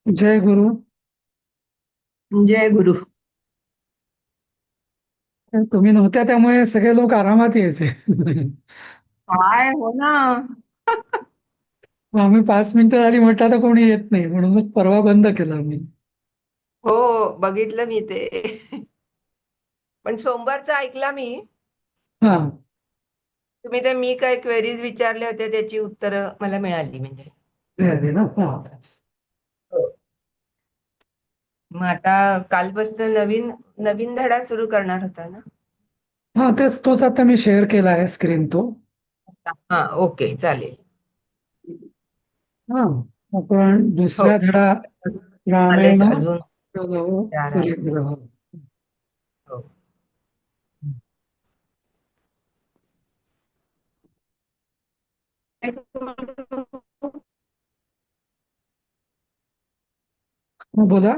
जय गुरु. जय गुरु. तुम्ही नव्हत्या त्यामुळे सगळे लोक आरामात यायचे. काय हो ना. मग आम्ही 5 मिनिटं झाली म्हटलं आता कोणी येत नाही म्हणून मग परवा बंद केला आम्ही. हो, बघितलं मी ते. पण सोमवारचा ऐकला मी. हा. तुम्ही ते मी काय क्वेरीज विचारले होते त्याची उत्तरं मला मिळाली म्हणजे. मिळाली ना, हा तेच. हो. मग आता कालपासून नवीन नवीन धडा सुरू करणार होता ना. हा तेच, तोच आता मी शेअर केला आहे स्क्रीन तो. हा, ओके, चालेल. हा. आपण हो, दुसऱ्या धडा रामायण आलेत अजून चार आहे. परिग्रह. हो. हो, बोला.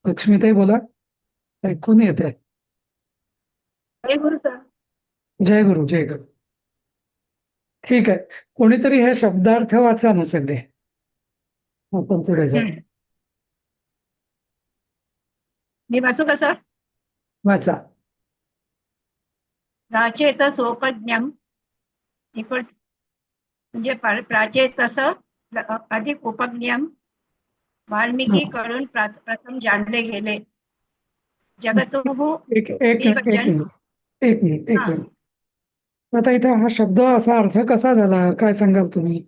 लक्ष्मीताई बोला. ऐकून येत आहे. जय गुरु सर. जय गुरु, जय गुरु. ठीक आहे. कोणीतरी हे शब्दार्थ वाचा ना सगळे. आपण पुढे जाऊ. मी वाचू का सर? वाचा. प्राचेत सोपज्ञम इक्वल म्हणजे प्राचेतस अधिक उपज्ञम हा. वाल्मिकी कडून प्रथम जाणले गेले. जगतोह एक एक एक विभजन. मिनिट एक मिनिट एक हा, मिनिट. आता इथे हा शब्द असा अर्थ कसा झाला काय सांगाल तुम्ही?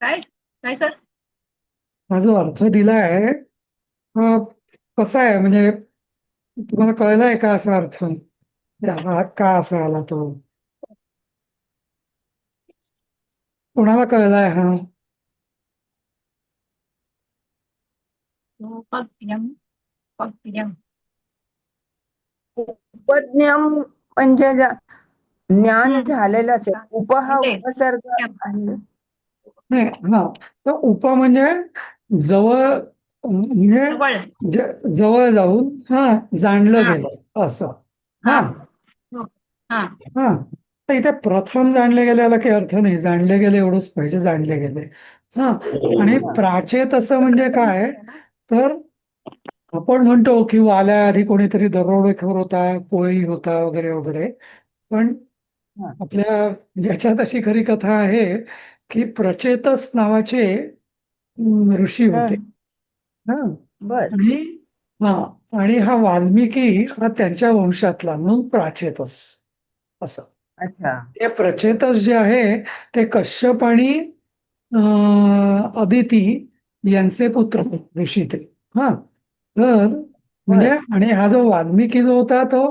काय काय सर? हा जो अर्थ दिला आहे हा कसा आहे म्हणजे तुम्हाला कळलाय का असा अर्थ? हा का असा आला तो? कोणाला कळलाय हा? उपज्ञम उपज्ञम उपज्ञम म्हणजे ज्ञान हम्म. झालेलं असेल. उप हा म्हणजे उपसर्ग उपज्ञम. आहे. नाही. हा. तर उप म्हणजे जवळ, म्हणजे जवळ. जवळ जाऊन हा जाणलं हा गेलं असं. हा हा. हो. हा हा. तर इथे प्रथम जाणले गेल्याला काही अर्थ नाही, जाणले गेले एवढंच पाहिजे, जाणले गेले. हा. आणि प्राचेत असं म्हणजे प्रथम काय? आहे ना. तर आपण म्हणतो की वाल्याआधी कोणीतरी दरोडेखोर होता, कोळी होता, वगैरे वगैरे. पण हा. आपल्या याच्यात अशी खरी कथा आहे की प्रचेतस नावाचे ऋषी हा, होते. हा. बर. आणि हा, आणि हा वाल्मिकी हा त्यांच्या वंशातला म्हणून प्राचेतस असं. अच्छा. ते प्रचेतस जे आहे ते कश्यप आणि अदिती यांचे पुत्र ऋषी ते. हा. तर म्हणजे, बर. आणि हा जो वाल्मिकी जो होता तो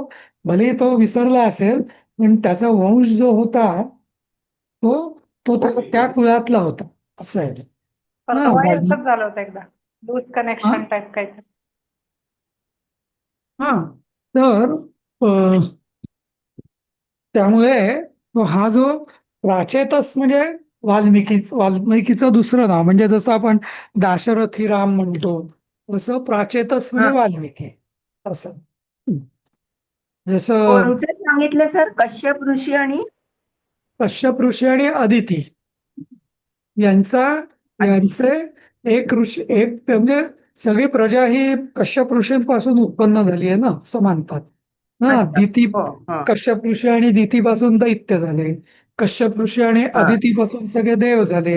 भले तो विसरला असेल पण त्याचा वंश जो होता तो तो त्या कुळातला होता असं आहे. हा. परवा असंच झालं होतं एकदा. लूज हा. कनेक्शन टाईप काहीतरी. हा. तर त्यामुळे हा जो प्राचेतस म्हणजे वाल्मिकीचं दुसरं नाव, म्हणजे जसं आपण दाशरथी राम म्हणतो तसं प्राचेतस म्हणजे हा. वाल्मिकी असं. जसं कोणचे सांगितले सर? कश्यप ऋषी आणि कश्यप ऋषी आणि अदिती यांचा यांचे एक ऋषी, एक म्हणजे सगळी प्रजा ही कश्यप ऋषींपासून उत्पन्न झाली आहे ना असं मानतात. हा. अच्छा. दिती, हो. हा. कश्यप ऋषी आणि दितीपासून दैत्य झाले. कश्यप ऋषी आणि हा. अदितीपासून सगळे देव झाले.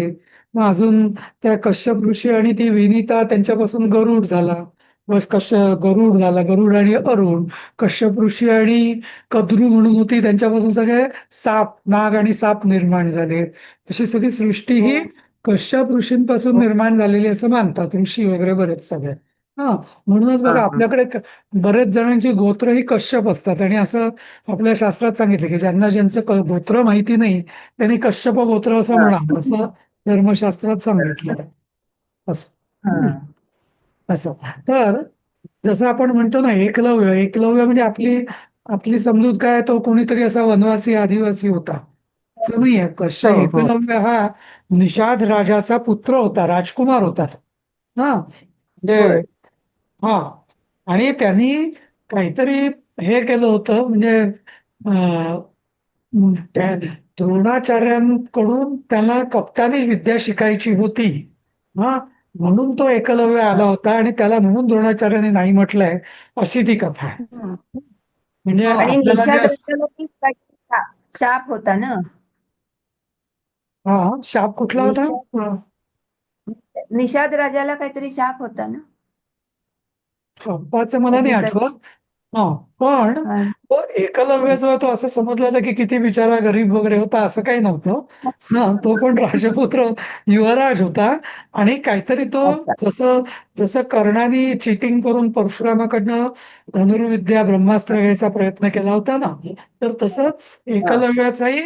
मग अजून त्या कश्यप ऋषी आणि ती विनिता त्यांच्यापासून गरुड झाला. मग गरुड झाला, गरुड आणि अरुण. कश्यप ऋषी आणि कद्रू म्हणून होती त्यांच्यापासून सगळे साप, नाग आणि साप निर्माण झाले. अशी सगळी सृष्टी हो. ही कश्यप ऋषींपासून हो. निर्माण झालेली असं मानतात ऋषी वगैरे बरेच सगळे. हा. म्हणूनच हा. बघा हा. आपल्याकडे बरेच जणांची गोत्र ही कश्यप असतात, आणि असं आपल्या शास्त्रात सांगितलं की ज्यांना ज्यांचं गोत्र माहिती नाही त्यांनी कश्यप गोत्र असं हा. म्हणावं, असं धर्मशास्त्रात सांगितलं आहे. असं. हा. हम्म. असं. तर जसं आपण म्हणतो ना एकलव्य, एकलव्य म्हणजे आपली आपली समजूत काय, तो कोणीतरी असा वनवासी आदिवासी होता असं नाहीये. हो. हो. एकलव्य हा निषाद राजाचा पुत्र होता, राजकुमार होता तो. हा. म्हणजे बर. हा. आणि त्यांनी काहीतरी हे केलं होतं म्हणजे द्रोणाचार्यांकडून त्याला कप्तानी विद्या शिकायची होती. हा, म्हणून तो एकलव्य आला होता आणि त्याला म्हणून द्रोणाचार्यांनी नाही म्हटलंय, अशी ती कथा आहे. हम्म. म्हणजे आणि आपल्याला निषाद जे राजाला ती काहीतरी शाप होता ना. हा, शाप कुठला होता? निषाद हा, निषाद राजाला काहीतरी शाप होता ना. शापाचं मला नाही कधी काही आठवत. हा, पण हा. तो एकलव्य जो आहे तो असं समजलेलं की किती बिचारा गरीब वगैरे होता, असं काही नव्हतं. हा, तो पण राजपुत्र युवराज होता. आणि काहीतरी तो अच्छा. जसं जसं कर्णाने चिटिंग करून परशुरामाकडनं धनुर्विद्या ब्रह्मास्त्र घ्यायचा प्रयत्न केला होता ना, तर तसंच हा. एकलव्याचाही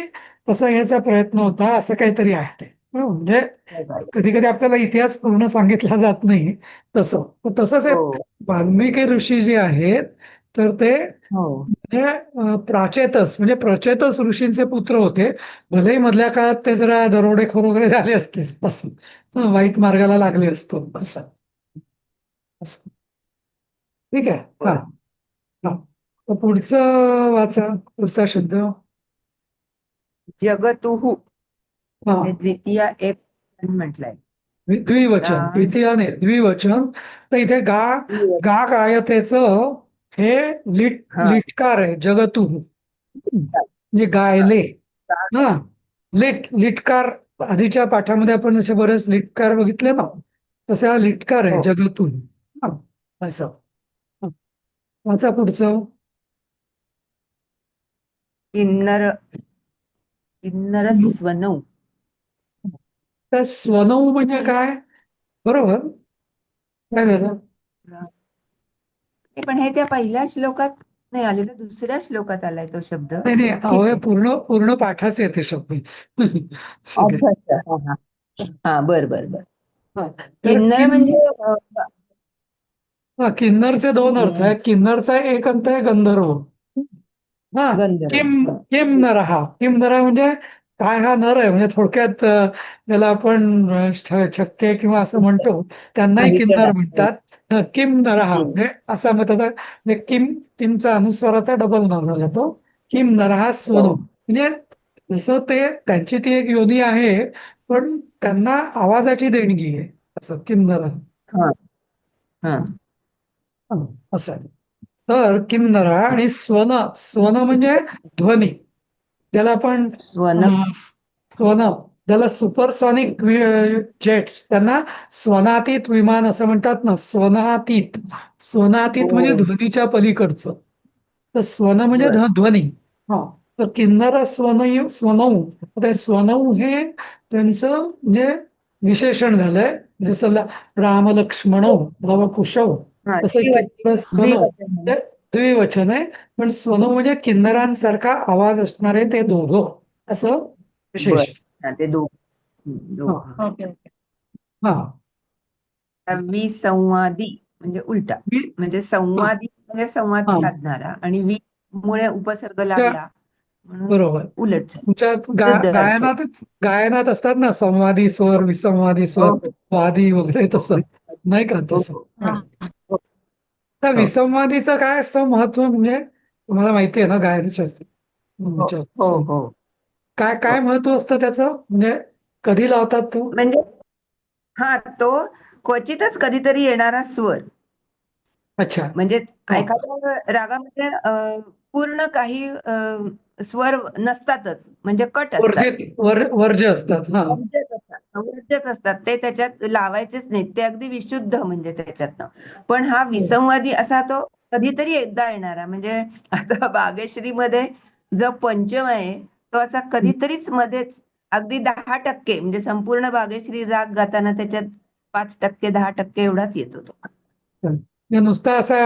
तसा घ्यायचा प्रयत्न होता, असं काहीतरी आहे ते. म्हणजे हो. कधी कधी आपल्याला इतिहास पूर्ण सांगितला जात नाही. तसंच हे हो. वाल्मिकी ऋषी जे आहेत, तर ते हो. म्हणजे प्राचेतस म्हणजे प्रचेतस ऋषींचे पुत्र होते. भलेही मधल्या काळात ते जरा दरोडेखोर वगैरे झाले असतील, असं वाईट मार्गाला लागले असतो, असं असं. ठीक आहे. हा, बरं. हा. तर पुढचं वाचा, पुढचा शब्द. जगतुहु हा, हे द्वितीय एक म्हटलंय. द्विवचन, आता द्वितीयाने द्विवचन. तर इथे गा गा गायतेचं हे हा. लिटकार आहे, जगतु म्हणजे गायले. हा, लिटकार. आधीच्या पाठामध्ये आपण असे बरेच लिटकार बघितले ना, तसे हा लिटकार आहे, हो. जगतून. हा, असं. हा, वाचा पुढचं. किन्नर किन्नर स्वनौ. तर स्वनऊ म्हणजे काय? बरोबर, काय झालं? पण हे त्या पहिल्या श्लोकात नाही आलेलं, दुसऱ्या श्लोकात आलाय तो शब्द. नाही नाही, अहो, ठीक हे आहे. पूर्ण पूर्ण पाठाचे येते शब्द. ठीक आहे. अच्छा अच्छा. हा हा. हा, बर बर बर. हा, तर किन्नर म्हणजे हा, किन्नरचे दोन अर्थ हम्म, आहेत. किन्नरचा एक अर्थ आहे गंधर्व. हा, गंधर्व. किम किम नर हा, किम नर म्हणजे काय, हा नर आहे म्हणजे थोडक्यात ज्याला आपण छक्के किंवा असं म्हणतो, त्यांनाही किन्नर हरिचंद्र. म्हणतात. किम नर हा हम्म. म्हणजे असा मग त्याचा म्हणजे किमचा अनुस्वाराचा डबल नाव झाला तो. किम नर हा हो. स्वनू म्हणजे जसं ते त्यांची ती एक योनी आहे, पण त्यांना आवाजाची देणगी आहे, असं किम नर. हा हा. असं आहे. तर किन्नरा आणि स्वन, स्वन म्हणजे ध्वनी. ज्याला आपण स्वन. स्वन, ज्याला सुपरसॉनिक जेट्स, त्यांना स्वनातीत विमान असं म्हणतात ना, स्वनातीत. स्वनातीत म्हणजे हो. ध्वनीच्या पलीकडचं. तर स्वन म्हणजे बर. ध्वनी. हा, तर किन्नर स्वनऊ. ते स्वनऊ हे त्यांचं म्हणजे विशेषण झालंय. जसं राम लक्ष्मणौ लव कुशौ, हा, तसं किन्नर स्वनौ द्विवचन. ते द्विवचन आहे. पण स्वनौ म्हणजे किन्नरांसारखा आवाज असणारे ते दोघं, असं बर. विशेष. हा, ते हा, दोघं. Okay okay. हा. विसंवादी म्हणजे उलटा. मी- म्हणजे हा, संवादी म्हणजे संवाद हा. साधणारा, आणि वि मुळे उपसर्ग लागला म्हणून बरोबर. उलट झालं. तुमच्यात वृद्ध अर्थ. गायनात गायनात असतात ना, संवादी स्वर, विसंवादी हो स्वर, हो वादी वगैरे, हो. तसं नाही का हो तसं. हो हा. हा. हो तर हो विसंवादीचं काय असतं महत्व, म्हणजे तुम्हाला माहिती आहे ना गायनाच्या हो हो हो काय हो. काय महत्व असतं त्याचं, म्हणजे कधी लावतात तो? म्हणजे हा, तो क्वचितच कधीतरी येणारा स्वर. अच्छा. म्हणजे हा, एखाद्या रागामध्ये पूर्ण काही स्वर नसतातच, म्हणजे कट असतात. वर्ज्य असतात. हा, अवर्ज्यच असतात ते, त्याच्यात लावायचेच नाहीत, ते अगदी विशुद्ध म्हणजे त्याच्यातनं. पण हा हो. विसंवादी असा तो कधीतरी एकदा येणारा, म्हणजे आता बागेश्री मध्ये जो पंचम आहे, तो असा कधीतरीच मध्येच अगदी 10% म्हणजे संपूर्ण बागेश्री राग गाताना त्याच्यात 5% 10% एवढाच येतो तो. हे नुसता असा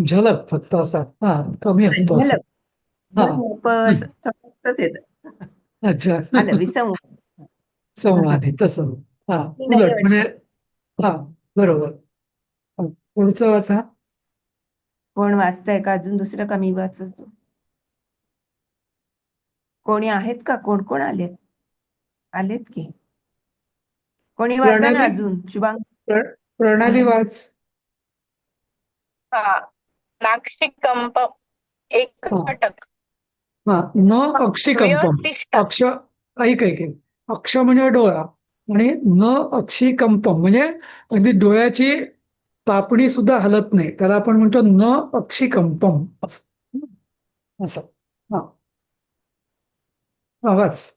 झलक फक्त असा, हा, कमी असतो असं. झलक. हा. थोडंसंच येतं. अच्छा. आलं विसंवादी. संवादी तसं. हा, तीन आहे उलट म्हणजे. वाटतं. हा, बरोबर. हा, पुढचं वाचा. कोण वाचतंय का अजून दुसरं कमी वाचतो? कोणी आहेत का? कोण कोण आलेत? आलेत की कोणी वाचा ना प्रणाली अजून, शुभांग. प्रणाली वाच. हा, नाक्षिकंप एक हा, घटक. हा न अक्षिकंपम. व्यतिष्ठत. अक्ष ऐक ऐक ऐक. अक्ष म्हणजे डोळा आणि न अक्षिकंपम म्हणजे अगदी डोळ्याची पापणी सुद्धा हलत नाही, त्याला आपण म्हणतो न अक्षिकंपम असं. असं हा आवाज.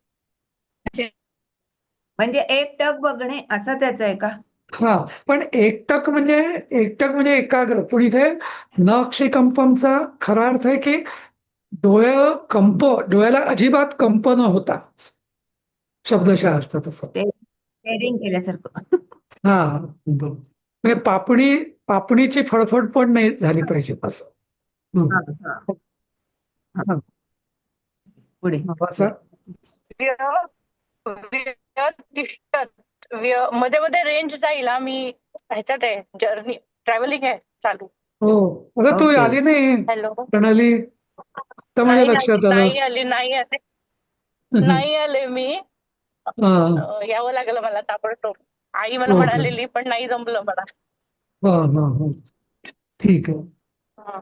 म्हणजे एकटक बघणे असं त्याचं आहे का? हा पण एकटक म्हणजे एकाग्र, पण इथे न अक्षिकंपमचा खरा अर्थ आहे की डोळ्याला अजिबात कंप न होता, शब्दशः अर्थ तसं. स्टेरिंग केल्यासारखं. हा म्हणजे पापणीची फडफड पण नाही झाली पाहिजे असं. हा, हम्म. हा. हा. पुढे असं. व्य- व्यतिष्ठत. मध्ये मध्ये रेंज जाईल हा. मी ह्याच्यात आहे, जर्नी ट्रॅव्हलिंग आहे चालू. हो अगं तू ओके. आली नाही हॅलो. प्रणाली, तर माझ्या लक्षात आलं. नाही आले मी. हा यावं लागलं मला ताबडतोब. आई मला ओके. म्हणालेली पण नाही जमलं मला. हा हा हा ठीक आहे. हा.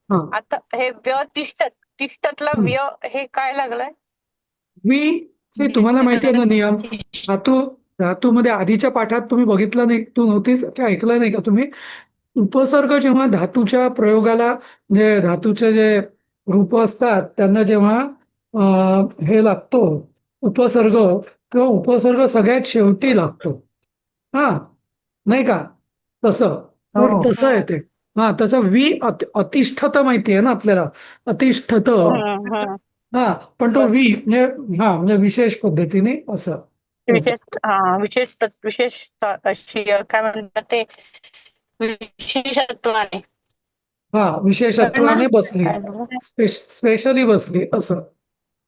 हा आता हे व्यतिष्ठत, तिष्ठतला व्य हे काय लागलंय? तुम्हाला माहिती आहे ना नियम. धातूमध्ये आधीच्या पाठात तुम्ही बघितलं नाही, तू नव्हतीस की ऐकलं नाही का तुम्ही? उपसर्ग जेव्हा धातूच्या प्रयोगाला, म्हणजे धातूचे जे रूप असतात त्यांना जेव्हा हे लागतो उपसर्ग, किंवा उपसर्ग सगळ्यात शेवटी लागतो, हा नाही का? तसं पण हो. तसं आहे ते. हा तसं अतिष्ठत माहिती आहे ना आपल्याला, अतिष्ठत. हा पण तो बस. म्हणजे म्हणजे विशेष पद्धतीने असं. विशेष अशी काय म्हणतात ते, विशेषत्वाने. हा पण मग विशेषत्वाने बसली, काय बोलू? स्पेशली बसली असं.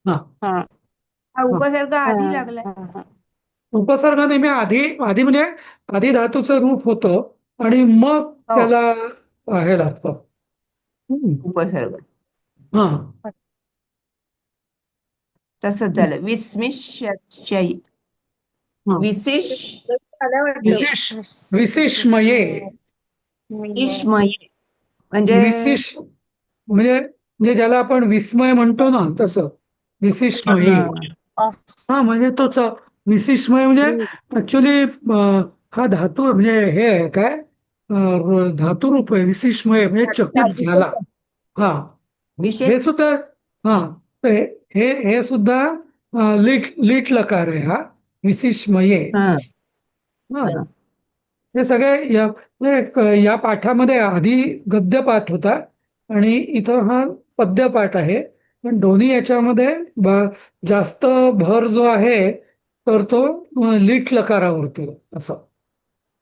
हा हा, हा हा. उपसर्ग आधी लागलाय. हा. उपसर्ग नेहमी आधी आधी म्हणजे आधी धातूचं रूप होतं आणि मग हो, त्याला हे लागतं. उपसर्ग हा तसंच झालं. विस्मिश्य हा विशेष आल्या वाटतं. विशेष विशेषमये. इष्मय म्हणजे म्हणजे ज्याला आपण विस्मय म्हणतो ना, तसं विशिष्मये. हा म्हणजे तोच विशिष्मय म्हणजे ऍक्च्युली हा धातू म्हणजे हे आहे काय, धातू रूप आहे विशिष्मय म्हणजे चकित झाला. हा विशेष. हे सुद्धा, हा तर हे सुद्धा लीट लकार आहे हा विशिष्मये. हा, हा हे सगळे म्हणजे या पाठामध्ये आधी गद्यपाठ होता आणि इथं हा पद्यपाठ आहे. पण दोन्ही याच्यामध्ये जास्त भर जो आहे तर तो लीट लकारावरती असं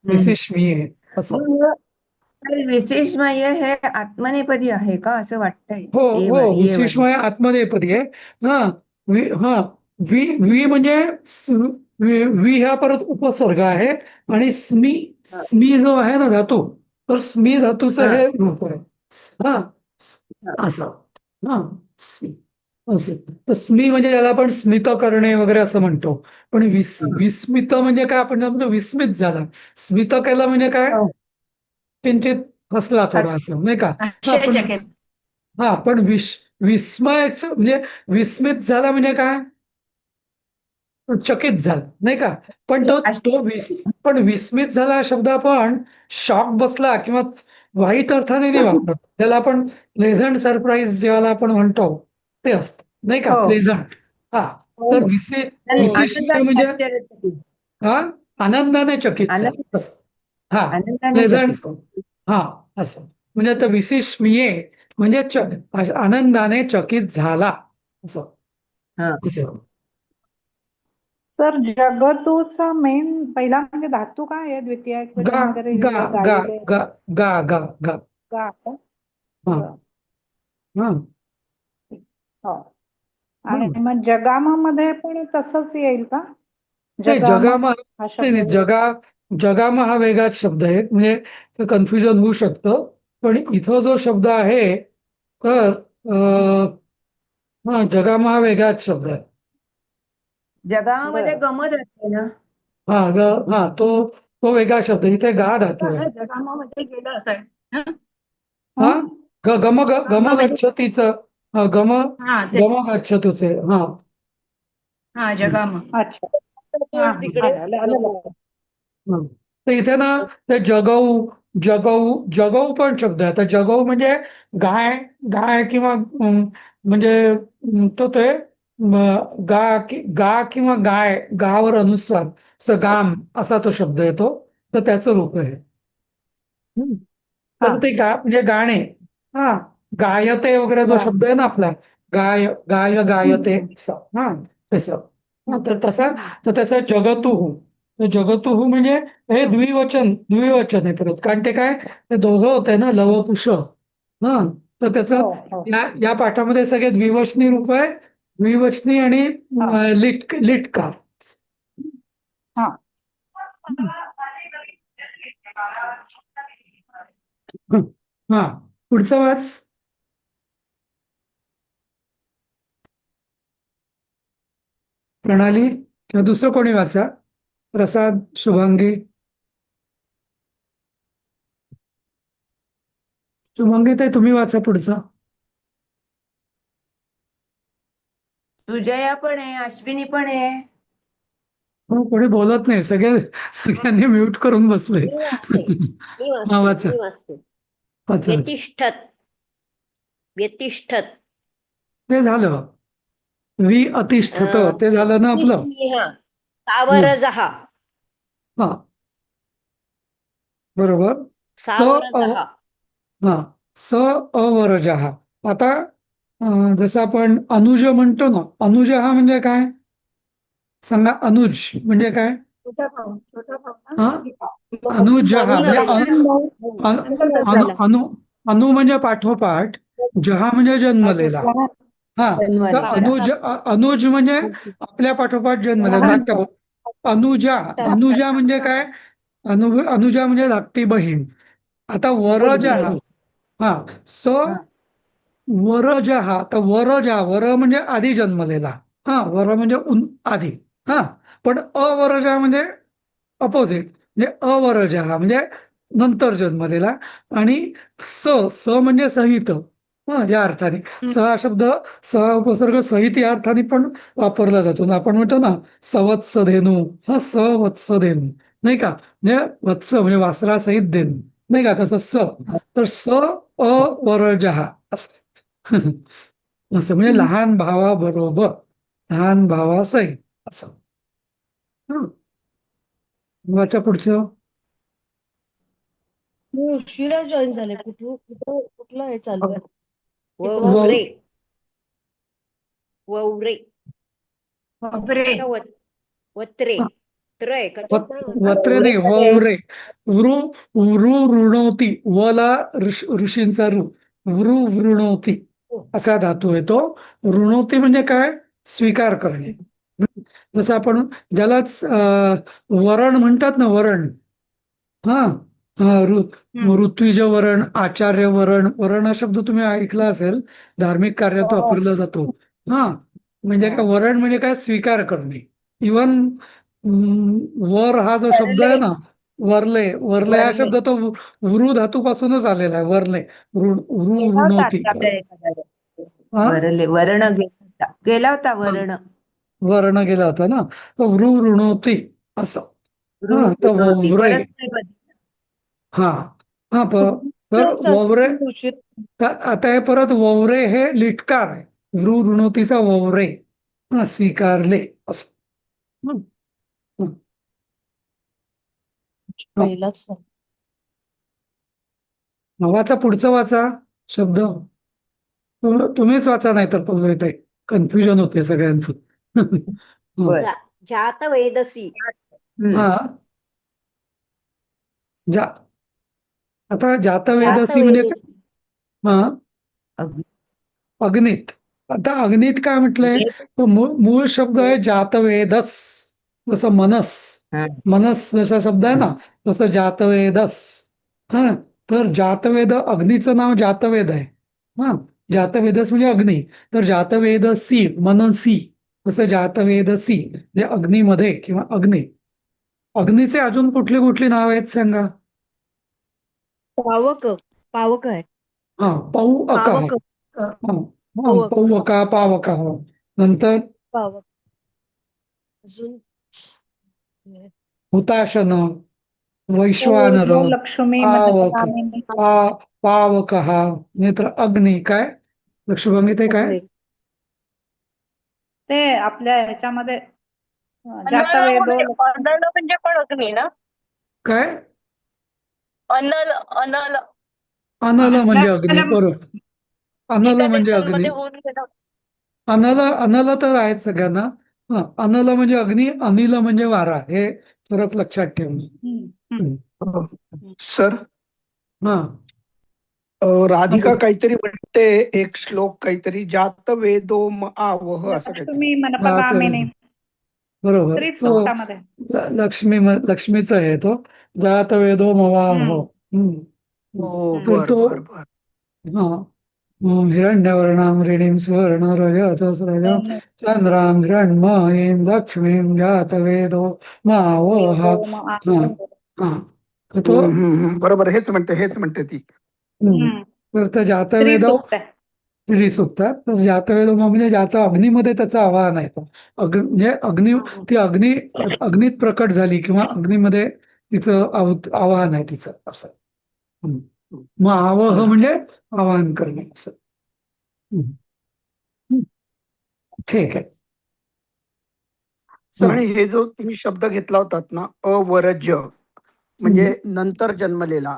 विशेषमीय असं. विशेषमय हे आत्मनेपदी आहे का असं वाटतंय? हो हो ये वर. विशेषमय आत्मनेपदी आहे. हा हा वी म्हणजे वी हा परत उपसर्ग आहे आणि स्मी जो आहे ना धातू, तर स्मी धातूचं हा, हे रूप आहे. हा हा. असं. हा असं तर स्मी म्हणजे ज्याला आपण स्मित करणे वगैरे असं म्हणतो. पण विस्मित म्हणजे काय, आपण म्हणतो विस्मित झाला. स्मित केलं म्हणजे काय, हो. किंचित हसला थोडा हस- असं नाही का. हा पण आश्चर्यचकित. पण विस्मयाचं म्हणजे विस्मित झाला म्हणजे काय, चकित झाला नाही का. पण पण विस्मित झाला हा शब्द आपण शॉक बसला किंवा वाईट अर्थाने नाही वापरत. त्याला आपण प्लेझंट सरप्राईज ज्याला आपण म्हणतो ते असतं नाही का, हो, प्लेझंट. हा हो, तर हो. विशेष आनंदाने म्हणजे आश्चर्यचकित. हा आनंदाने चकित आनंद झाला असं. हा आनंदाने प्लेझंट. चकित. हा असं म्हणजे आता विशेषमीये म्हणजे आनंदाने चकित झाला असं. हा. असं. सर जगतूचा मेन पहिला म्हणजे धातू काय आहे? द्वितीय गा वचन वगैरे गा लिहिलंय, गा गायले गा गा गा गा गा का? हा बरं. हा हो. आणि हा. मग जगामामध्ये पण तसंच येईल का? नाही जगाम जगामा हा नाही शब्द नाही, जगामा हा वेगळाच शब्द आहे, म्हणजे कन्फ्युजन होऊ शकतं. पण इथं जो शब्द आहे तर हा जगामा हा वेगळाच शब्द आहे. जगामध्ये बरं. गमत असते ना. हा तो वेगळा शब्द, इथे गा धातू आहे. जगामामध्ये गेलं असेल. हा हं? गम गच्छतीचं गम हा ते गम गच्छतुचे हा हा जगाम. अच्छा. हा तिकडे आलं आलं लक्षात. हा. तर इथे ना ते जगऊ जगऊ जगऊ पण शब्द आहे. आता जगऊ म्हणजे गाय गाय किंवा म्हणजे तो ते गा किंवा गाय गावर अनुस्वार सगाम असा तो शब्द येतो. तर त्याचं रूप आहे. हम्म. हा तर ते म्हणजे गाणे हा गायते वगैरे जो गा शब्द आहे ना आपला गाय गाय गायते हम्म. असं. हा तसं हा, तर तसा तर त्याचा जगतुहू तर जगतुहू म्हणजे हे द्विवचन आहे परत कारण ते काय ते दोघं होते ना लव कुश हा तर त्याचं हो हो या पाठामध्ये सगळे द्विवचनी रूप आहे द्विवचनी आणि हा लिटकार हा हा पुढचा वाच प्रणाली किंवा दुसरं कोणी वाचा प्रसाद शुभांगी शुभांगी ताई तुम्ही वाचा पुढचा सुजया पण आहे, अश्विनी पण आहे. हो कोणी बोलत नाही सगळ्यांनी म्यूट करून बसले मी वाचते मी हा वाचते वाचा मी वाचते वाचा वाचा. व्यतिष्ठत व्यतिष्ठत ते झालं अतिष्ठत अं, ते झालं ना आपलं स्नेहा हं. सावरजः हा बरोबर सावरजः हा स अवरजः आता जसं आपण अनुज म्हणतो ना अनुज हा म्हणजे काय सांगा अनुज म्हणजे काय छोटा भाऊ हा ना अनुज हा म्हणजे लहान भाऊ अनु अनु अनु म्हणजे पाठोपाठ जहा म्हणजे जन्मलेला लहान हा तर जन्मलेला. अनुज म्हणजे आपल्या पाठोपाठ जन्मलेला लहान धाकटा भाऊ अनुजा अनुजा म्हणजे काय अनुजा म्हणजे धाकटी बहीण आता वरजा मुलगी. हा स हा. वरजहा तर वर म्हणजे आधी जन्मलेला हा वर म्हणजे आधी हा पण अवरजा म्हणजे अपोजिट म्हणजे अवरजहा म्हणजे नंतर जन्मलेला आणि स स म्हणजे सहित हा या अर्थाने स हा शब्द स हा उपसर्ग सहित या अर्थाने पण वापरला जातो ना आपण म्हणतो ना सवत्सधेनू हा सवत्सधेनू नाही का म्हणजे वत्स म्हणजे वासरासहित धेनू नाही का तसं तर स अवरजहा असं असं म्हणजे लहान भावाबरोबर लहान भावासहित असं हं. वाचा पुढचं मी उशिरा जॉईन झाले कुठलं हे चालू आहे कितवा व ववरे ववरे बापरे. का वत्रे त्रय का ते वत्रे नाही ववरे वृ वृ वृणवती वला ऋषींचा वृ वृणवती असा धातू आहे तो वृणवती म्हणजे काय स्वीकार करणे जसं आपण ज्यालाच वरण म्हणतात ना वरण हा हा ऋत्विज वरण आचार्य वरण हा शब्द तुम्ही ऐकला असेल धार्मिक कार्यात वापरला जातो हा म्हणजे काय वरण म्हणजे काय स्वीकार करणे इवन वर हा जो शब्द आहे वरले ना वरले वरले हा वरले शब्द तो वृ धातूपासूनच आलेला आहे वरले वृ गेला होता वृणवती आता आपल्या एखाद्या वेळेस. हा गेला होता वर्ण वर्ण गेला होता ना तर वृ वृणवती असं हा तर होती वव्रे परस्पर हा हा तर ववरे उशीर आता हे परत ववरे हे लिटकार आहे वृ ऋणवतीचा ववरे हा स्वीकारले असं हं, हं. हा. पहिलाच वाचा पुढचं वाचा शब्द तुम्हीच वाचा नाही तर पल्लवी कन्फ्युजन होते सगळ्यांचं हं. बर जात वेदसी हा जा आता जात जातवेदसी म्हणजे वेदसी हा अगदी. अग्नीत आता अग्नीत काय म्हटलंय तो मूळ शब्द आहे जातवेदस जसं हा. मनस जसा शब्द आहे ना तसं जातवेदस हा तर जातवेद अग्नीचं नाव जातवेद आहे हा जातवेदस म्हणजे अग्नी तर जातवेदसी मनसी तसं जातवेदसी म्हणजे अग्नीमध्ये किंवा अग्नीचे अजून कुठली कुठली नाव आहेत सांगा पावक पावक आहे हा पौ अक आहे पावक हा पौवका पावका हो. नंतर पावक अजून हुताशन, ओ वैश्वानर, वेदो लक्ष्मी पावक, मनकामिनी. पावकः, नेत्र अग्नी. काय लक्षभंगीत आहे काय? अग्नी. ते आपल्या ह्याच्यामध्ये अनल जातवेदो अनल म्हणजे पण अग्नी ना? काय अनल अनल अनल म्हणजे अग्नी, बरोबर. अनल एका म्हणजे डेसिमल अग्नी. मध्ये होऊन गेलं. अनल अनल तर आहेत सगळ्यांना. अनल म्हणजे अग्नी, अनिल म्हणजे वारा. हे फरक लक्षात ठेवणे. अ, सर, हा राधिका काहीतरी म्हणते, एक श्लोक काहीतरी, जात वेदो आवह असं काहीतरी. लक्ष्मी हा ते मनपदामिनी बरोबर. तो त्रिसूक्तामध्ये. लक्ष्मीचा आहे तो. जात वेदो मवाह. हम्म. हो, तर बर तो बर बर. हा हिरण्यवर्णां हृणीं सुवर्ण रजतस्रज चंद्रां हिरण्मयीं लक्ष्मीं जातवेदो मावह. वेदो हा हा तर तो बरोबर, हेच म्हणते ती. तर त्या जातवेदो त्रिसूक्त आहे. त्रिसूक्तात, तर जातवेदो म्हणजे जात अग्नीमध्ये त्याचं आवाहन आहे. म्हणजे ती अग्नीत प्रकट झाली किंवा अग्नीमध्ये तिचं आवाहन आहे तिचं, असं. मग आवह बरं. म्हणजे आवाहन करणे, असं. ठीक आहे. सर, आणि हे जो तुम्ही शब्द घेतला होतात ना, अवरज, म्हणजे नंतर जन्मलेला,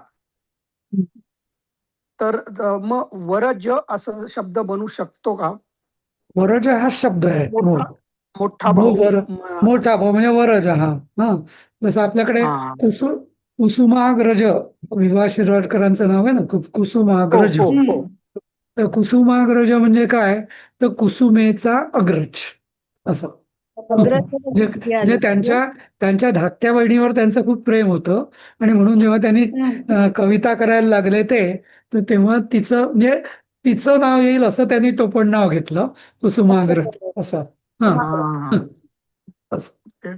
तर मग वरज असं शब्द बनू शकतो का? वरज हा शब्द आहे. मोठा भाऊ. मोठा भाऊ म्हणजे वरज. हा जसं आपल्याकडे हा. कुसुमाग्रज, विभा शिरवाडकरांचं नाव आहे ना, कुसुमाग्रज. हो हो. तर कुसुमाग्रज म्हणजे काय? तर कुसुमेचा अग्रज, असं. म्हणजे त्यांच्या धाकट्या बहिणीवर त्यांचं खूप प्रेम होतं, आणि म्हणून जेव्हा त्यांनी कविता करायला लागले तर तेव्हा तिचं नाव येईल असं त्यांनी टोपण नाव घेतलं, कुसुमाग्रज, असं. हा. तिचं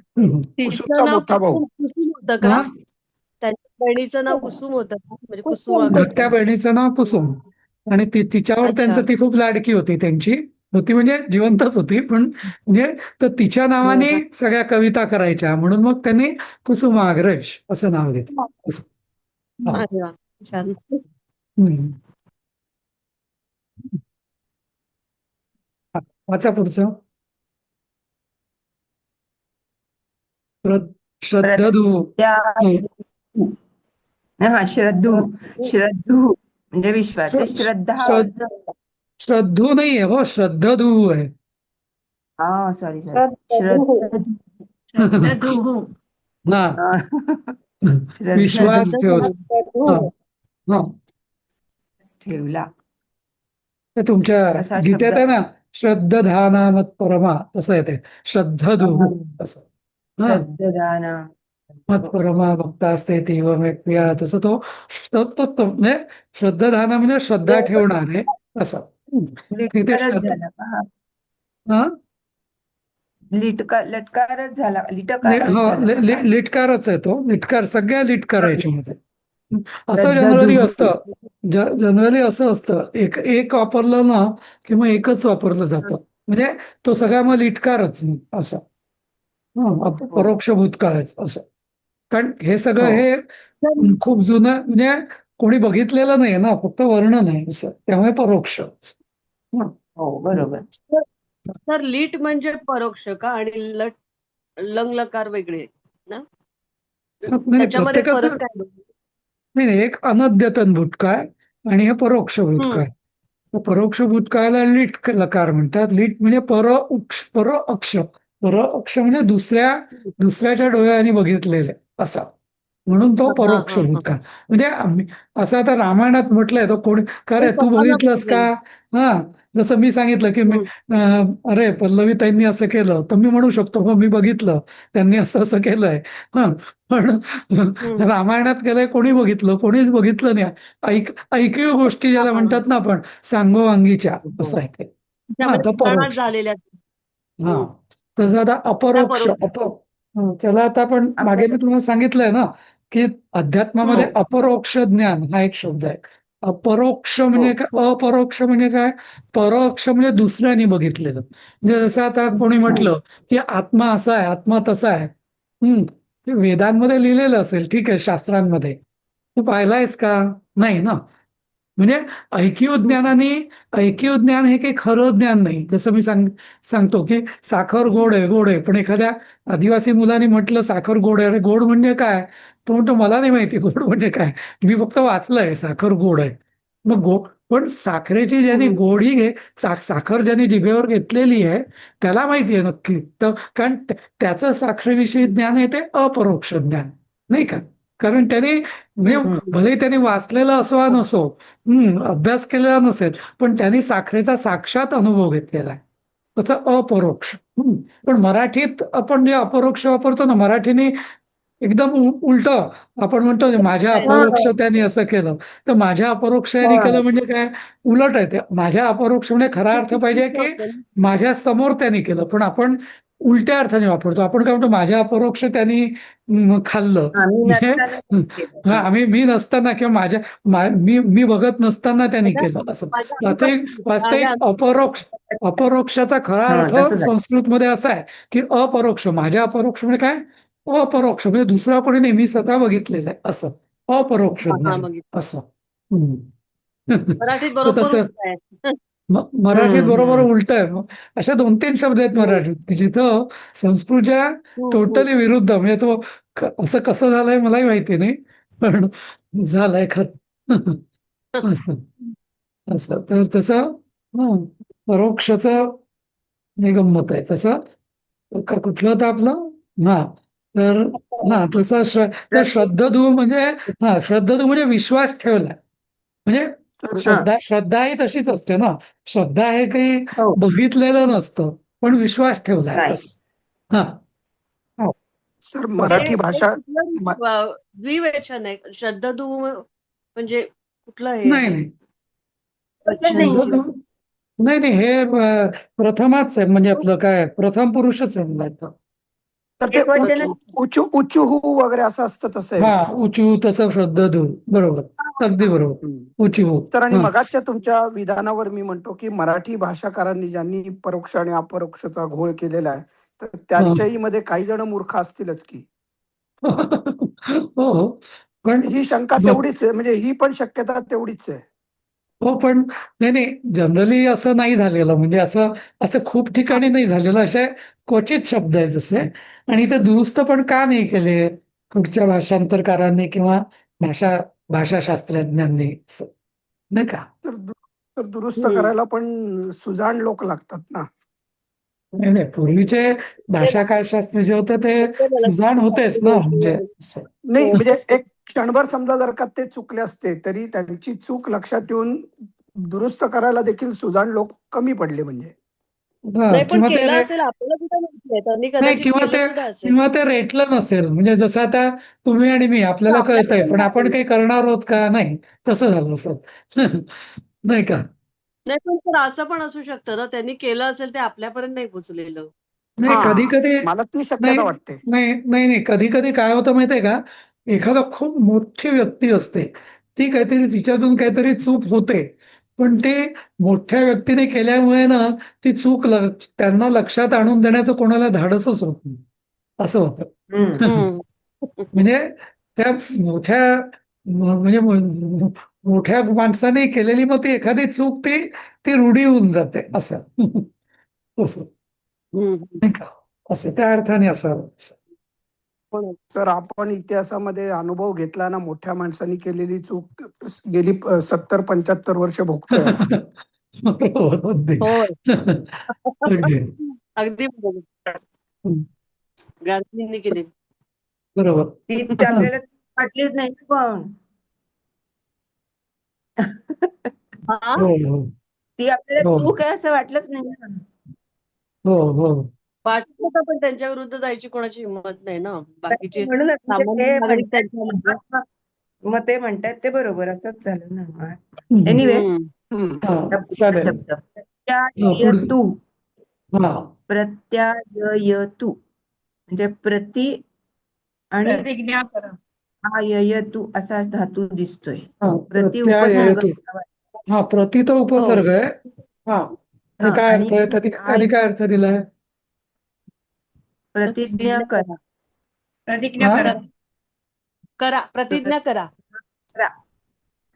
कुसुमचा नाव मोठा भाऊ. कुसुम होतं का? त्यांच्या बहिणीचं नाव कुसुम होतं का? म्हणजे कुसुमाग्रज. धाकट्या बहिणीचं नाव कुसुम, आणि तिच्यावर अच्छा. ती खूप लाडकी होती. होती म्हणजे जिवंतच होती, पण म्हणजे तर तिच्या नावाने सगळ्या कविता करायच्या, म्हणून मग त्यांनी कुसुमाग्रज असं नाव घेतलं. अरे वा, छान. वाचा पुढचं. श्रद्धधू. श्रद्धू म्हणजे विश्वास. ते श्रद्धा. श्रद्धू नाहीये हो, श्रद्धधू आहे. सॉरी श्रद्धधूः. विश्वास ठेवला. ते तुमच्या असा गीतेत शब्द आहे ना, श्रद्धधाना मत परमा, तसं आहे ते, श्रद्धधू असं. श्रद्धदाना मत परमा भक्ता असते तीव प्रिया, तसं तो म्हणजे श्रद्धधाना म्हणजे श्रद्धा ठेवणारे, असं. तिथे लिटकारच झाला का? हा लटकारच झाला, लिटकारच झाला का? लिटकारच आहे तो. लिटकार, सगळ्या लिटकार आहे याच्यामध्ये. असं श्रद्धधू. जनरली असं असतं, एक वापरलं ना की मग एकच वापरलं जातं, म्हणजे तो सगळा मग लिटकारच, असं. परोक्ष भूतकाळच, असं. कारण हे सगळं हे खूप जुनं, म्हणजे कोणी बघितलेलं नाही ना, फक्त वर्णन आहे, असं. त्यामुळे परोक्ष. बरोबर. सर, लीट म्हणजे परोक्ष का? आणि लंग लकार वेगळे ना? त्याच्यामध्ये फरक काय? नाही, एक अनद्यतन भूतकाळ आणि हे परोक्ष भूतकाळ. परोक्ष भूतकाळाला लीट लकार म्हणतात. लीट म्हणजे पर अक्ष म्हणजे दुसऱ्याच्या डोळ्यांनी बघितलेले, असा. म्हणून तो परोक्ष भूतकाळ. म्हणजे असं आता रामायणात म्हटलंय, तो कोणी का रे तू बघितलंस का? जसं मी सांगितलं की अरे पल्लवी ताईंनी असं केलं, तर मी म्हणू शकतो हो मी बघितलं, त्यांनी असं असं केलंय. पण रामायणात केलंय, कोणी बघितलं? कोणीच बघितलं नाही. ऐकीव गोष्टी ज्याला म्हणतात ना आपण, सांगोवांगीच्या, असं आहे ते. तो परोक्ष. झालेल्या. तसं आता अपरोक्ष. चला, आता आपण मागे मी तुम्हाला सांगितलंय ना की अध्यात्मामध्ये अपरोक्ष ज्ञान हा एक शब्द आहे. अपरोक्ष म्हणजे हो. काय, अपरोक्ष म्हणजे काय? परोक्ष म्हणजे दुसऱ्याने बघितलेलं. म्हणजे जसं आता कोणी म्हटलं की आत्मा असा आहे, आत्मा तसा आहे. ते वेदांमध्ये लिहिलेलं असेल, ठीक आहे, शास्त्रांमध्ये. तू पाहिलायस का? नाही ना. म्हणजे ऐकीव ज्ञानाने, ऐकीव ज्ञान हे काही खरं ज्ञान नाही. जसं मी सांगतो की साखर गोड आहे, गोड आहे. पण एखाद्या आदिवासी मुलाने म्हटलं साखर गोड आहे, अरे गोड म्हणजे काय? तो म्हणतो मला नाही माहिती गोड म्हणजे काय, मी फक्त वाचलंय साखर गोड आहे. मग गोड, पण साखरेची ज्याने गोडी साखर ज्याने जिभेवर घेतलेली आहे त्याला माहिती आहे नक्की. तर कारण त्याचं साखरेविषयी ज्ञान आहे ते अपरोक्ष ज्ञान, नाही का? कारण त्याने म्हणजे भले त्याने वाचलेलं असो वा नसो, अभ्यास केलेला नसेल, पण त्यांनी साखरेचा साक्षात अनुभव घेतलेला आहे. त्याचं अपरोक्ष. पण मराठीत आपण जे अपरोक्ष वापरतो ना, मराठीने एकदम उलट आपण म्हणतो माझ्या अपरोक्ष त्याने असं केलं, तर माझ्या अपरोक्ष याने केलं म्हणजे काय? उलट आहे ते. माझ्या अपरोक्ष म्हणजे खरा अर्थ पाहिजे की माझ्या समोर त्यांनी केलं, पण आपण उलट्या अर्थाने वापरतो. आपण काय म्हणतो माझ्या अपरोक्ष त्यांनी खाल्लं, आम्ही म्हणजे नसताना केलं. मी नसताना किंवा मी बघत नसताना त्यांनी केलं असं. वास्तविक अपरोक्षाचा खरा हा अर्थ तसं झालं. संस्कृतमध्ये असा आहे की अपरोक्ष. माझ्या अपरोक्ष म्हणजे काय? अपरोक्ष म्हणजे दुसरा कोणी नाही, मी स्वतः बघितलेलं आहे असं. अपरोक्ष ज्ञान बघितलं. असं. हम्म. मराठीत तर बरोबर तसं उलट आहे. मराठीत बरोबर उलट आहे. मग अशा 2-3 शब्द आहेत मराठीत की जिथं संस्कृतच्या टोटली विरुद्ध. म्हणजे तो असं कसं झालंय मलाही माहिती नाही, पण झालंय खरं. असं असं तर तसं परोक्षचं हे गंमत आहे. तसं कुठलं होतं आपलं? हा तर तसं तर श्रद्धदू म्हणजे श्रद्धदू म्हणजे विश्वास ठेवला. म्हणजे तर श्रद्धा ही तशीच असते ना. श्रद्धा हे काही हो. बघितलेलं नसतं, पण विश्वास ठेवलाय नाही. असं. हा हो. सर ते मराठी ते भाषा कुठलं द्विवचन आहे श्रद्धादू म्हणजे कुठलं हे नाही आहे? नाही वचन नाही. श्रद्धदू नाही नाही, हे प्रथमाच आहे. म्हणजे आपलं काय प्रथम पुरुषच आहे म्हणायचं. तर ते एकवचन. उचुहू वगैरे असं असतं तसं आहे का? उचू तसं श्रद्धदू, बरोबर, अगदी बरोबर. उचू तर आणि मगाच्या तुमच्या विधानावर मी म्हणतो की मराठी भाषाकारांनी ज्यांनी परोक्ष आणि अपरोक्षचा घोळ केलेला आहे, तर त्यांच्याही मध्ये काही जण मूर्ख असतीलच की. हो, पण ही शंका तेवढीच आहे, म्हणजे ही पण शक्यता तेवढीच आहे. हो, पण नाही नाही, जनरली असं नाही झालेलं. म्हणजे असं असं खूप ठिकाणी नाही झालेलं. असे क्वचित शब्द आहेत जसे. आणि ते दुरुस्त पण का नाही केले पुढच्या भाषांतरकारांनी किंवा भाषा भाषाशास्त्रज्ञांनी असं, नाही का? तर दुरुस्त करायला पण सुजाण लोक लागतात ना. नाही नाही, पूर्वीचे भाषा काय शास्त्री जे होते ते सुजाण होतेच ना. म्हणजे असं. नाही म्हणजे एक क्षणभर समजा जर का ते चुकले असते तरी त्यांची चूक लक्षात येऊन दुरुस्त करायला देखील सुजाण लोक कमी पडले म्हणजे. नाही पण किंवा ते केलं असेल आपल्याला कुठे माहितीये त्यांनी नाही, कदाचित केलं सुद्धा असेल. किंवा ते रेटलं नसेल. म्हणजे जसं आता तुम्ही आणि मी, आपल्याला कळतंय, पण आपण काही करणार आहोत का? नाही, तसं झालं असं. नाही का? नाही पण सर असं पण असू शकतं ना त्यांनी केलं असेल ते आपल्यापर्यंत नाही पोहोचलेलं. नाही, कधी कधी मला ती नाही शक्यता वाटते. नाही नाही नाही, कधी कधी काय होतं माहितीये का? एखादा खूप मोठी व्यक्ती असते, ती काहीतरी तिच्यातून काहीतरी चूक होते, पण ते मोठ्या व्यक्तीने केल्यामुळे ना ती चूक त्यांना लक्षात आणून देण्याचं कोणाला धाडसच होत नाही, असं होतं. हम्म. म्हणजे त्या मोठ्या म्हणजे मोठ्या माणसाने केलेली मग ती एखादी चूक ती ती रूढी होऊन जाते असं. असं हम्म. नाही का? असं त्या अर्थाने असावं. पण तर आपण इतिहासामध्ये अनुभव घेतला ना, मोठ्या माणसांनी केलेली चूक गेली 70-75 वर्ष भोगतोय आपण. बरोबर, अगदी. होय अगदी. अगदी बरोबर. गांधींनी केली. बरोबर. ती आपल्याला वाटलीच नाही ना पण. हा हो हो ती आपल्याला हो चूक आहे असं वाटलंच नाही ना. हो हो वाटत होतं पण त्यांच्या विरुद्ध जायची कोणाची हिंमत नाही ना बाकीचे म्हणूनच म्हणजे सामान्य ते नागरिक त्यांच्या मागे. म्हणतात, मग ते म्हणतात ते बरोबर असंच झालं ना. हम्म. एनिवे, हम्म. चालेल. शब्द प्रत्यायतू. हा प्रत्यायतू म्हणजे प्रति आणि प्रतिज्ञा करा. आययतु असा धातू दिसतोय. हा प्रति उपसर्ग प्रत्यायतु. हा प्रति तो उपसर्ग आहे. हा आणि हा, काय आणि अर्थ आहे त्याने काय अर्थ दिलाय? प्रतिज्ञा कर. प्रतिज्ञा हा करा. करा, प्रतिज्ञा करा.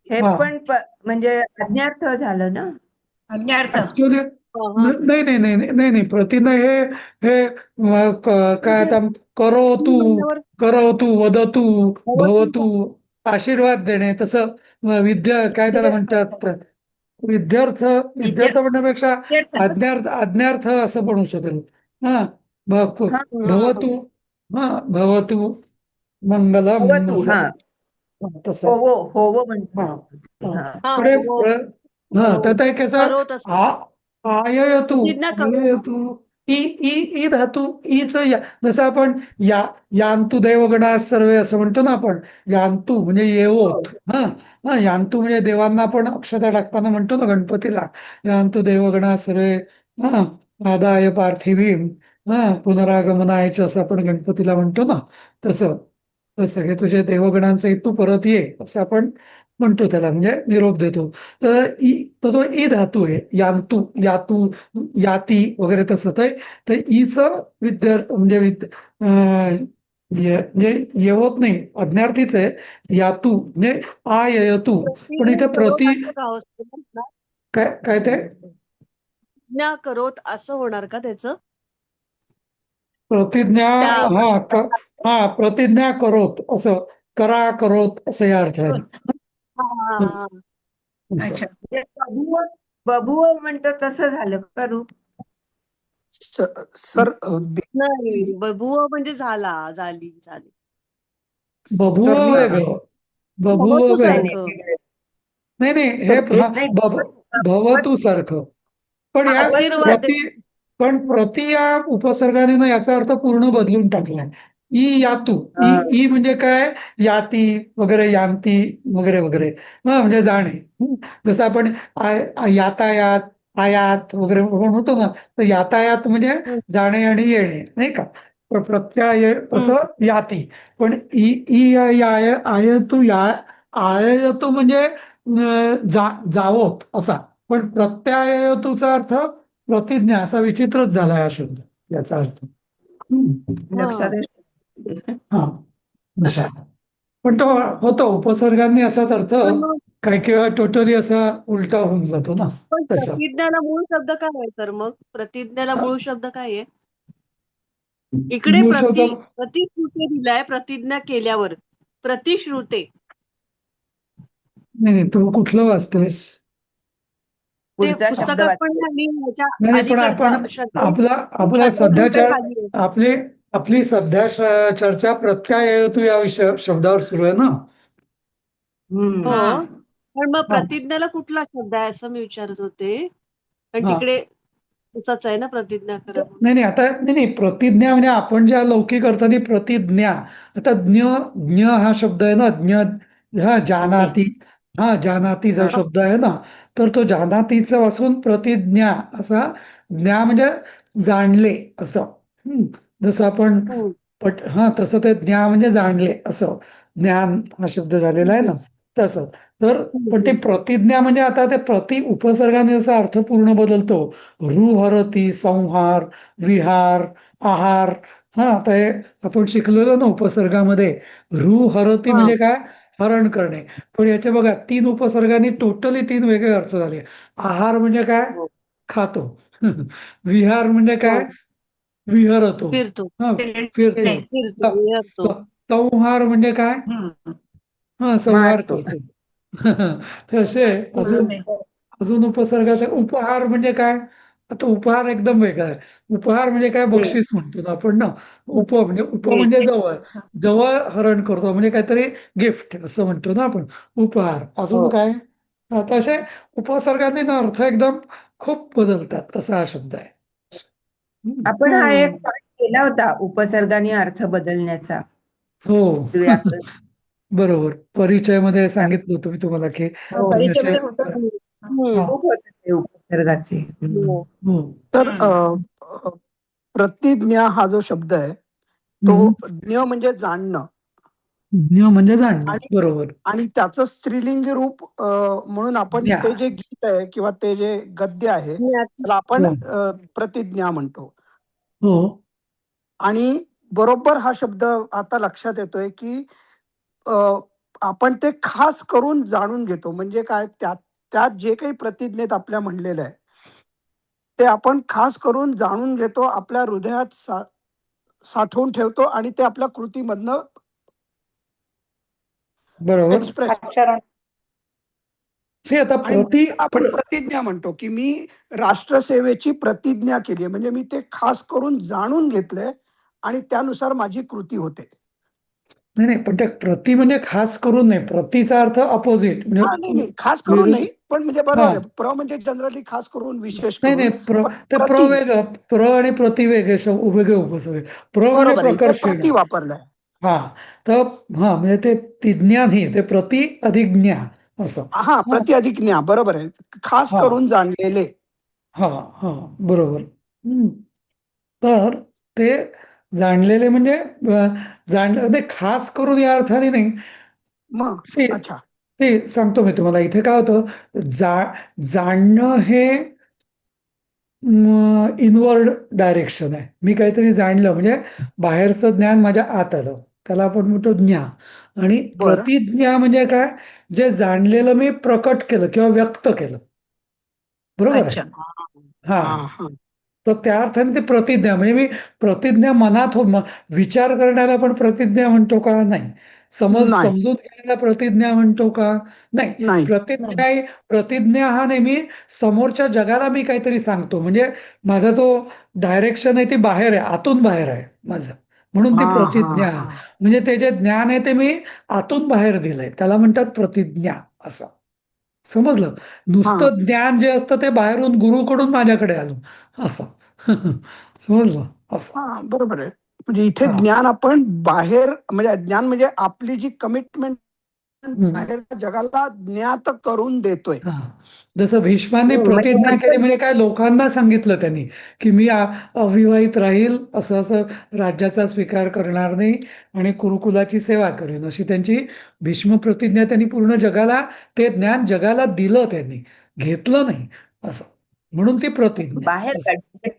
हे हा पण म्हणजे आज्ञार्थ झालं ना. आज्ञार्थ. ऍक्च्युली हा, हा. नाही नाही नाही नाही नाही नाही प्रतिज्ञा हे हे काय आता करोतु म्हणल्यावर करोतु वदतु भवतु भवतु आशीर्वाद देणे तसं विद्या काय त्याला म्हणतात विद्यार्थ विद्यार्थ म्हणण्यापेक्षा विद्यार्थ. आज्ञार्थ असं म्हणू शकेल. हा हा, भवतु हा भवतु मंगलम होवतु. हा, तसं होवो म्हणतो. हा हा हा, हा, पुढे हो, हा हो. त्यात एक याचा करोत असं. आययतु प्रतिज्ञा करो. आययतु ई ई ई धातू ईच जसं आपण यान्तु देवगणा सर्वे असं म्हणतो ना आपण. यान्तु म्हणजे येवोत. हा हा यान्तु म्हणजे देवांना आपण अक्षता टाकताना म्हणतो ना गणपतीला यान्तु देवगणा सर्वे हा आदाय पार्थिवीम हा पुनरागमनाय च असं आपण गणपतीला म्हणतो ना. तसं तर सगळे तुझे देवगणांचे तू परत ये असं आपण म्हणतो त्याला म्हणजे निरोप देतो. तर तो ई धातू आहे. यान्तु यातू याती वगैरे तसं तर ईच विद्यार्थी म्हणजे म्हणजे येवत नाही अज्ञार्थीच आहे. यातू म्हणजे आययतू पण प्रतिज्ञा इथे करोत असं का असतं ना? काय काय ते प्रतिज्ञा करोत असं होणार का त्याचं? प्रतिज्ञा त्या हा हा प्रतिज्ञा करोत असं करा करोत असं या अर्थ आहे. हा, हा, हा. अच्छा. म्हणजे बभुव म्हणतो तसं झालं का रूप? सर नाही, बभुव म्हणजे झाली. बभुव तर मी वेगळं बभुव भवतु वेगळं. सारखं. नाही नाही हे सर एक नाही, भवतु सारखं पण या आशीर्वाद प्रति या उपसर्गाने ना याचा अर्थ पूर्ण बदलून टाकलाय. ई यातू ई म्हणजे काय याती वगैरे यांती वगैरे वगैरे हा म्हणजे जाणे. जसं आपण यातायात आयात वगैरे म्हणतो ना तर यातायात म्हणजे जाणे आणि येणे नाही का. प्रत्यय तसं याती पण ई ई आयतू आयतू म्हणजे जावोत असा पण प्रत्ययातूचा अर्थ प्रतिज्ञा असा विचित्रच झाला हा शब्द याचा अर्थ. लक्षात हा अशा पण तो होतो उपसर्गांनी असाच अर्थ काही किंवा टोटली असा उलटा होऊन जातो ना पण तसा. प्रतिज्ञाला मूळ शब्द काय आहे सर मग? प्रतिज्ञाला मूळ शब्द काय आहे? इकडे मूळ शब्द प्रतिश्रुते दिलाय प्रतिज्ञा केल्यावर. प्रतिश्रुते. नाही तू कुठलं वाचतेस? ते पुढचा शब्द पुस्तकात पण वाचते. खाली ह्याच्या नाही पण अलीकडचा आपण आपला शब्दश्रुते सध्याच्या खाली आहे. आपली सध्या चर्चा प्रत्यय या विषय शब्दावर सुरू आहे ना. हो, हा. पण मग हा प्रतिज्ञाला कुठला शब्द आहे असं मी विचारत होते. कारण हा तिकडे तसाच आहे ना प्रतिज्ञा करा म्हणून. नाही आता नाही प्रतिज्ञा म्हणजे आपण ज्या लौकिक अर्थाने प्रतिज्ञा आता ज्ञ हा शब्द आहे ना ज्ञ हा जानाती हा जानाती शब्द आहे ना तर तो जानातीचा पासून प्रतिज्ञा असा ज्ञा म्हणजे जाणले असं. जसं आपण हा तसं ते ज्ञा म्हणजे जाणले असं ज्ञान हा शब्द झालेला आहे ना तसं. तर पण ते प्रतिज्ञा म्हणजे आता ते प्रति उपसर्गाने जसा अर्थ पूर्ण बदलतो. रुहरती संहार विहार आहार हा आता हे आपण शिकलेलो ना उपसर्गामध्ये रुहरती म्हणजे काय हरण करणे. पण याच्या बघा 3 उपसर्गांनी टोटली 3 वेगळे अर्थ झाले. आहार म्हणजे काय खातो. विहार म्हणजे काय विहरतो. फिरतो. हा फिरतो. फिरतो. संहार म्हणजे काय हा संहार मारतो. करतो. तर असे अजून उपसर्गात उपहार म्हणजे काय आता उपहार एकदम वेगळा आहे. उपहार म्हणजे काय बक्षीस म्हणतो ना आपण ना. उप म्हणजे जवळ जवळ हरण करतो म्हणजे काहीतरी गिफ्ट असं म्हणतो ना आपण उपहार. अजून काय आता असे उपसर्गाने ना अर्थ एकदम खूप बदलतात तसा हा शब्द आहे. आपण हा एक पाठ केला होता उपसर्गाने अर्थ बदलण्याचा. हो व्याकरण. बरोबर परिचयामध्ये सांगितलं होतं मी तुम्हाला की परिचयामध्ये होतं हा. खूप होतं ते उपसर्गाचे. तर प्रतिज्ञा हा जो शब्द आहे तो ज्ञ म्हणजे जाणणं ज्ञ म्हणजे जाणणं. आणि बरोबर. आणि त्याचं स्त्रीलिंगी रूप म्हणून आपण ज्ञा. ते जे गीत आहे किंवा ते जे गद्य आहे त्याला आपण हो. प्रतिज्ञा म्हणतो. हो. आणि बरोबर हा शब्द आता लक्षात येतोय की अ, आपण ते खास करून जाणून घेतो. म्हणजे काय, त्यात त्यात जे काही प्रतिज्ञेत आपल्या म्हणलेलं आहे, ते आपण खास करून जाणून घेतो, आपल्या हृदयात साठवून ठेवतो आणि ते आपल्या कृतीमधनं बरोबर. एक्सप्रेस आचरण. आता आणि त्याला आपण प्रतिज्ञा म्हणतो, की मी राष्ट्रसेवेची प्रतिज्ञा केली आहे. म्हणजे मी ते खास करून जाणून घेतलंय आणि त्यानुसार माझी कृती होते. नाही, नाही. पण त्या प्रति म्हणजे खास करून नाही. प्रतिचा अर्थ अपोजिट हां, नाही, म्हणजे नाही. खास करून विरुद्ध. नाही. पण म्हणजे बरोबर हां. आहे. म्हणजे जनरली खास करून, विशेष नाही, करून. नाही. पण ते प्रति वेगळं. आणि प्रति वेगळे वेगळे उपसर्ग. म्हणजे बरोबर आहे. इथे प्रकर्षण. प्रति वापरलाय. हां. तर म्हणजे ते तिज्ञा नाही. ते प्रति अधिक ज्ञा असं. हां, हां. प्रति अधिक ज्ञा बरोबर आहे. खास हां. करून जाणलेले. हां, हां. बरोबर. हं. तर ते जाणलेले म्हणजे ते खास करून या अर्थाने नाही. मग See, अच्छा. ते सांगतो मी तुम्हाला. इथे काय होतं, जाणणं हे इनवर्ड डायरेक्शन आहे. मी काहीतरी जाणलं म्हणजे बाहेरचं ज्ञान माझ्या आत आलं. त्याला आपण म्हणतो ज्ञा. आणि बरं. प्रतिज्ञा म्हणजे काय, जे जाणलेलं मी प्रकट केलं किंवा व्यक्त केलं. बरोबर आहे. अच्छा. हां. हां, हां. तर त्या अर्थाने ते प्रतिज्ञा म्हणजे मी प्रतिज्ञा मनात विचार करण्याला पण प्रतिज्ञा म्हणतो का? नाही. नाही, समजून घ्यायला प्रतिज्ञा म्हणतो का? नाही. नाही. प्रतिज्ञा हा नेहमी समोरच्या जगाला मी काहीतरी सांगतो. म्हणजे माझा तो डायरेक्शन आहे ती बाहेर आहे, आतून बाहेर आहे माझं. म्हणून ती हां, हां, प्रतिज्ञा. हां. म्हणजे ते जे ज्ञान आहे ते मी आतून बाहेर दिलंय. त्याला म्हणतात प्रतिज्ञा असं. समजलं? हां, नुसतं ज्ञान जे असतं ते बाहेरून गुरुकडून माझ्याकडे आलं असं. समजलं? असं. हां. बरोबर आहे. म्हणजे इथे हां. ज्ञान आपण बाहेर, म्हणजे ज्ञान म्हणजे आपली जी कमिटमेंट हं. बाहेरच्या जगाला ज्ञात करून देतोय. हां. जसं भीष्मांनी म्हणजे प्रतिज्ञा केली वचन म्हणजे काय, लोकांना सांगितलं त्यांनी, की मी अविवाहित राहील, असं राज्याचा स्वीकार करणार नाही आणि कुरुकुलाची सेवा करेन, अशी त्यांची भीष्म प्रतिज्ञा त्यांनी पूर्ण जगाला, ते ज्ञान जगाला दिलं त्यांनी, घेतलं नाही असं. म्हणून ती प्रतिज्ञा बाहेर असं. काढते.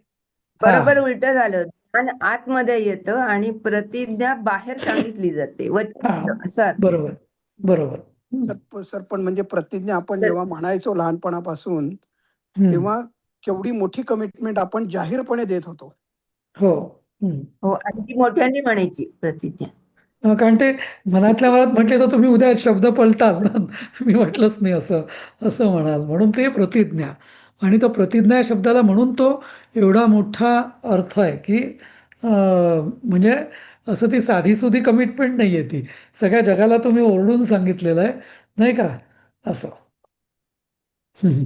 हां. बरोबर उलट झालं. ज्ञान आतमध्ये येतं आणि प्रतिज्ञा बाहेर सांगितली जाते. हां. वचन असं अर्थ. बरोबर. बरोबर. हं. सर पण म्हणजे प्रतिज्ञा आपण तर जेव्हा म्हणायचो लहानपणापासून, हं. तेव्हा केवढी मोठी कमिटमेंट आपण जाहीरपणे देत होतो. हो. हं. हो, आणि ती मोठ्यांनी म्हणायची प्रतिज्ञा. कारण ते मनातल्या मनात म्हटले तर तुम्ही उद्या शब्द पलटाल ना. मी म्हटलंच नाही असं असं म्हणाल. म्हणून ते प्रतिज्ञा. आणि तो प्रतिज्ञा या शब्दाला म्हणून तो एवढा मोठा अर्थ आहे, की म्हणजे असं ती साधीसुधी कमिटमेंट नाहीये ती. सगळ्या जगाला तुम्ही ओरडून सांगितलेलं आहे, नाही का? असं. हं.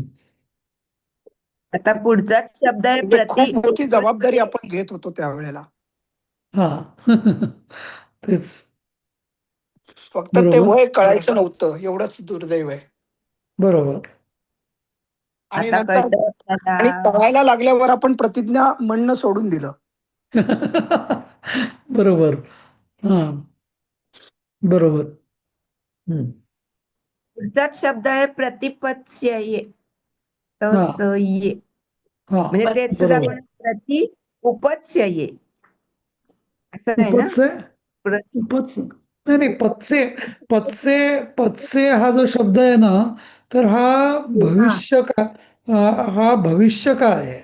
आता पुढचाच शब्द आहे म्हणजे खूप मोठी जबाबदारी म्हणजे आपण घेत होतो त्यावेळेला. हां. तेच. फक्त ते बरोबर. वय कळायचं नव्हतं, एवढंच दुर्दैव आहे. बरोबर. आणि आता नंतर कळतं आणि आपल्याला. कळायला लागल्यावर आपण प्रतिज्ञा म्हणणं सोडून दिलं. बरोबर. हां. बरोबर. हं. पुढचाच शब्द आहे प्रतिपत्स्यये. हां. तसये. हां. म्हणजे तेच बरोबर. आपण प्रति उपत्स्यये असं आहे ना. उपच आहे? उपच नाही, नाही. पत्से पत्से पत्से हा जो शब्द आहे ना, तर हा हा भविष्य का हा भविष्य काळ आहे.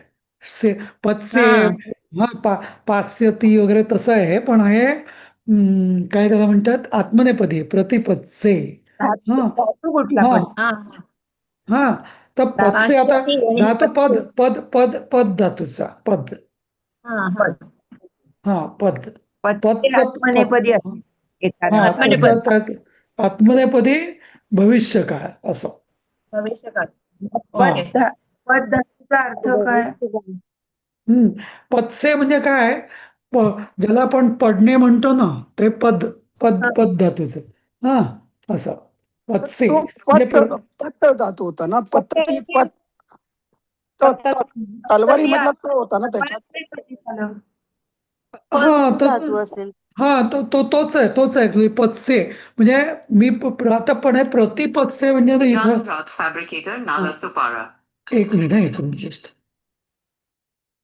पत्से हा हा पास्यती वगैरे तसं आहे. पण हे काय त्याला म्हणतात, आत्मनेपदी आहे, प्रतिपत्से. धातू हां. धातू कुठला हां. पण. हा हां. तर पत्से आता पाश्चाती आणि धातू पश्चिम. पद धातूचा पद. हा हा पद हां, पद. पद पदचं आत्मनेपदी असते एखादा. हां, आत्मनेपद आत्मनेपदी भविष्यकाळ असं. भविष्यकाळ. हां. ओके. पद धातूचा अर्थ काय? हं. पदसे म्हणजे काय, प ज्याला आपण पडणे म्हणतो ना, ते पद पद हा. पद धातूचं. हां, असं. तर पदसे तो म्हणजे पत धातू होता ना, पत्ती पत. पतत. तलवारी ती मधला तो होता ना त्याच्यात. आत्मनेपदी झालं. हां, तर धातू असेल. हा तोच आहे पत्से. म्हणजे मी आता पण आहे प्रतिपत्से म्हणजे ना इथं John Roth Fabricator, Nala हा. Supara. एक मिनिट just